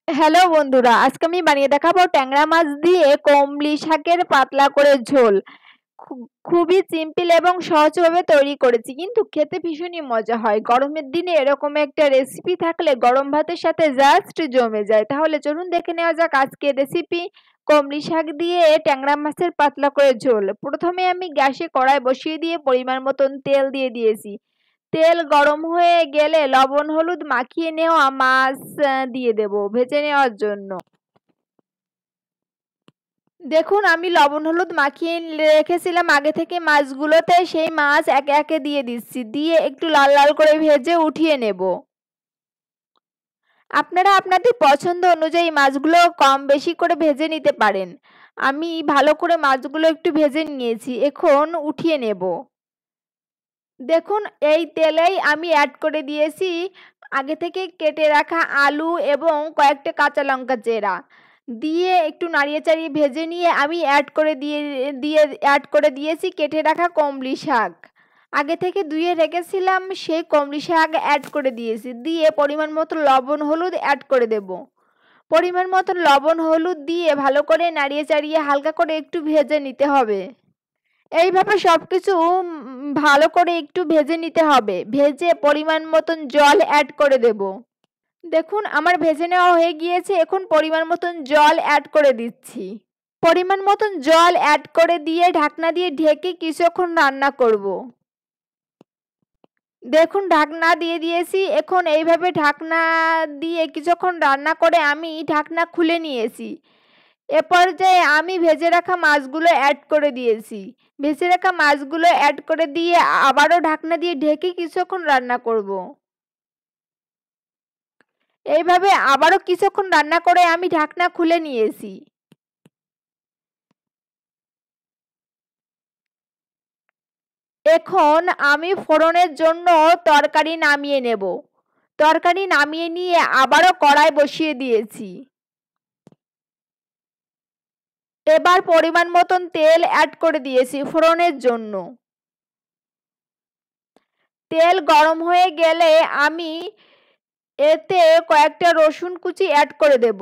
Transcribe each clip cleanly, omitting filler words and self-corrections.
Hello বন্ধুরা, আজকে আমি বানিয়ে দেখাবো ট্যাংরা মাছ দিয়ে কমলি শাকের পাতলা করে ঝোল। খুবই সিম্পল এবং সহজভাবে তৈরি করেছি, কিন্তু খেতে ভীষণই মজা হয়। গরমের দিনে এরকম একটা রেসিপি থাকলে গরম ভাতের সাথে জাস্ট জমে যায়। তাহলে চলুন দেখে নেওয়া যাক আজকের রেসিপি। কমলি শাক দিয়ে ট্যাংরা মাছের পাতলা করে ঝোল। প্রথমে আমি গ্যাসে কড়াই বসিয়ে দিয়ে পরিমাণ মতন তেল দিয়ে দিয়েছি। তেল গরম হয়ে গেলে লবণ হলুদ মাখিয়ে নেওয়া মাছ দিয়ে দেব ভেজে নেওয়ার জন্য। দেখুন, আমি লবণ হলুদ মাখিয়ে রেখেছিলাম আগে থেকে মাছগুলোতে, সেই মাছ একে একে দিয়ে দিচ্ছি। দিয়ে একটু লাল লাল করে ভেজে উঠিয়ে নেব। আপনারা আপনাদের পছন্দ অনুযায়ী মাছগুলো কম বেশি করে ভেজে নিতে পারেন। আমি ভালো করে মাছগুলো একটু ভেজে নিয়েছি, এখন উঠিয়ে নেব। দেখুন, এই তেলেই আমি অ্যাড করে দিয়েছি আগে থেকে কেটে রাখা আলু এবং কয়েকটা কাঁচা লঙ্কা চেরা। দিয়ে একটু নাড়িয়ে চাড়িয়ে ভেজে নিয়ে আমি অ্যাড করে দিয়েছি কেটে রাখা কমলি শাক। আগে থেকে ধুয়ে রেখেছিলাম সেই কমলি শাক অ্যাড করে দিয়েছি। দিয়ে পরিমাণ মতো লবণ হলুদ অ্যাড করে দেব। পরিমাণ মতো লবণ হলুদ দিয়ে ভালো করে নাড়িয়ে চাড়িয়ে হালকা করে একটু ভেজে নিতে হবে। এইভাবে সবকিছু ভালো করে একটু ভেজে নিতে হবে। ভেজে পরিমাণ মতন জল অ্যাড করে দেব। দেখুন, আমার ভেজে নেওয়া হয়ে গিয়েছে, এখন পরিমাণ মতন জল অ্যাড করে দিচ্ছি। পরিমাণ মতন জল অ্যাড করে দিয়ে ঢাকনা দিয়ে ঢেকে কিছুক্ষণ রান্না করব। দেখুন, ঢাকনা দিয়ে দিয়েছি। এখন এইভাবে ঢাকনা দিয়ে কিছুক্ষণ রান্না করে আমি ঢাকনা খুলে নিয়েছি। এ পর্যায়ে আমি ভেজে রাখা মাছগুলো অ্যাড করে দিয়েছি। ভেজে রাখা মাছগুলো অ্যাড করে দিয়ে আবারও ঢাকনা দিয়ে ঢেকে কিছুক্ষণ রান্না করব। এইভাবে আবারও কিছুক্ষণ রান্না করে আমি ঢাকনা খুলে নিয়েছি। এখন আমি ফোড়নের জন্য তরকারি নামিয়ে নেব। তরকারি নামিয়ে নিয়ে আবারও কড়াই বসিয়ে দিয়েছি। এবার পরিমাণ মতন তেল অ্যাড করে দিয়েছি ফোড়নের জন্য। তেল গরম হয়ে গেলে আমি এতে কয়েকটা রসুন কুচি অ্যাড করে দেব।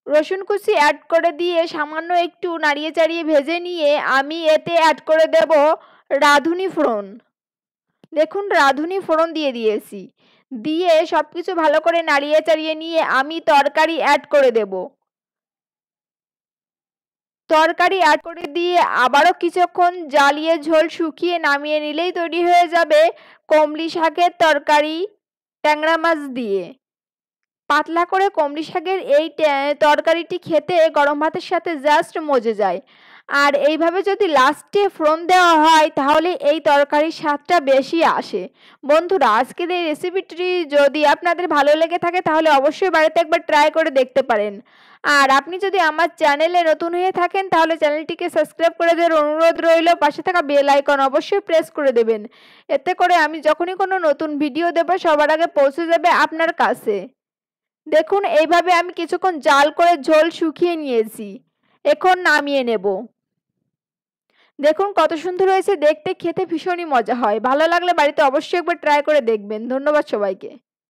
রসুন কুচি অ্যাড করে দিয়ে সামান্য একটু নাড়িয়ে চাড়িয়ে ভেজে নিয়ে আমি এতে অ্যাড করে দেব রাঁধুনি ফোড়ন। দেখুন, রাঁধুনি ফোড়ন দিয়ে দিয়েছি। দিয়ে সবকিছু ভালো করে নাড়িয়ে চাড়িয়ে নিয়ে আমি তরকারি অ্যাড করে দেব। তরকারি অ্যাড করে দিয়ে আবারও কিছুক্ষণ জ্বালিয়ে ঝোল শুকিয়ে নামিয়ে নিলেই তৈরি হয়ে যাবে কমলি শাকের তরকারি ট্যাংরা মাছ দিয়ে। পাতলা করে কমলি শাকের এই তরকারিটি খেতে গরম ভাতের সাথে জাস্ট মজে যায়। আর এইভাবে যদি লাস্টে ফোড়ন দেওয়া হয় তাহলে এই তরকারির স্বাদটা বেশি আসে। বন্ধুরা, আজকের এই রেসিপিটি যদি আপনাদের ভালো লেগে থাকে তাহলে অবশ্যই বাড়িতে একবার ট্রাই করে দেখতে পারেন। আর আপনি যদি আমার চ্যানেলে নতুন হয়ে থাকেন তাহলে চ্যানেলটিকে সাবস্ক্রাইব করে দেওয়ার অনুরোধ রইল। পাশে থাকা বেল আইকন অবশ্যই প্রেস করে দেবেন। এতে করে আমি যখনই কোনো নতুন ভিডিও দেব সবার আগে পৌঁছে যাবে আপনার কাছে। দেখুন, এইভাবে আমি কিছুক্ষণ জাল করে ঝোল শুকিয়ে নিয়েছি। এখন নামিয়ে নেব। দেখুন কত সুন্দর হয়েছে দেখতে, খেতে ভীষণই মজা হয়। ভালো লাগলে বাড়িতে অবশ্যই একবার ট্রাই করে দেখবেন। ধন্যবাদ সবাইকে।